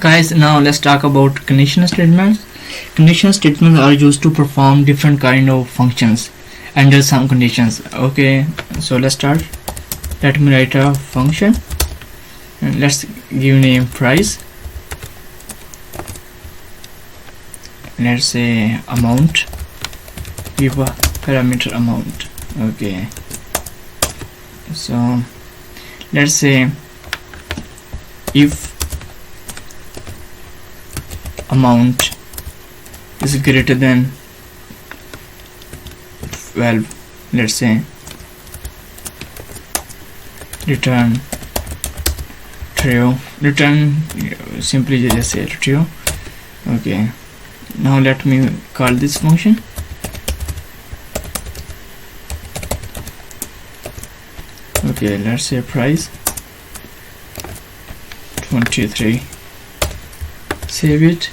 Guys, now let's talk about conditional statements. Conditional statements are used to perform different kind of functions under some conditions. Okay, so let's start. Let me write a function and let's give name price. Let's say amount, give a parameter amount. Okay, so let's say if amount is greater than 12, let's say return true, simply just say true. Okay, now let me call this function. Okay, let's say price 23, save it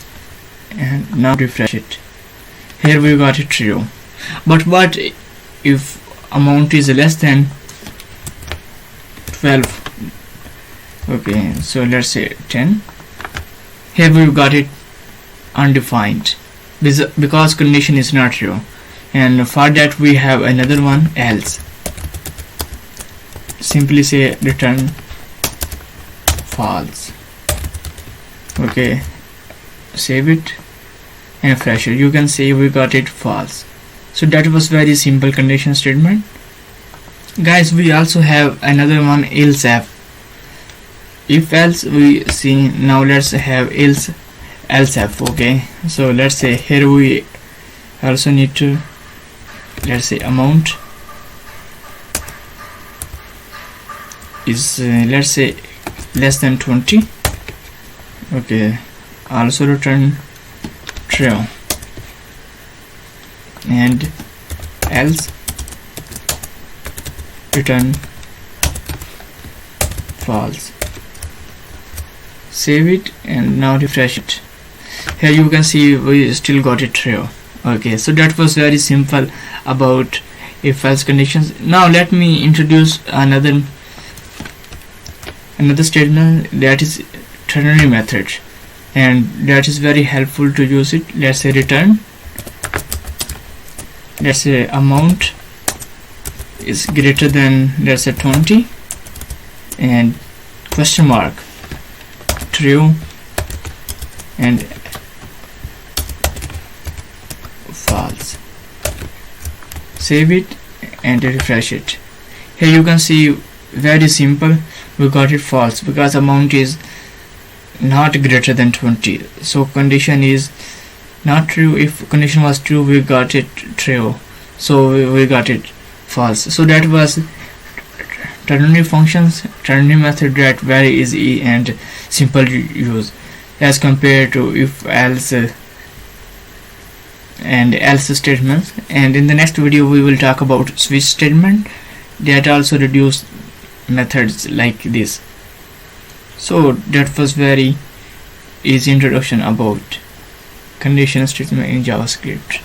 and now refresh it. Here we got it true. But what if amount is less than 12? Okay, so let's say 10. Here we got it undefined because condition is not true, and for that we have another one, else. Simply say return false. Okay, save it and refresh it. You can see we got it false. So that was very simple condition statement. Guys, we also have another one, else if else we see. Now let's have else if. Okay, so let's say here we also need to, let's say amount is let's say less than 20. Okay, also return true, and else return false. Save it and now refresh it. Here you can see we still got it true. Okay, so that was very simple about if else conditions. Now let me introduce another statement, that is ternary method, and that is very helpful to use it. Let's say return, let's say amount is greater than, let's say 20, and question mark true and false. Save it and refresh it. Here you can see very simple, we got it false because amount is not greater than 20, so condition is not true. If condition was true, we got it true, so we got it false. So that was ternary functions, ternary method, that very easy and simple to use as compared to if else and else statements. And in the next video we will talk about switch statement that also reduce methods like this. So that was very easy introduction about conditional statement in JavaScript.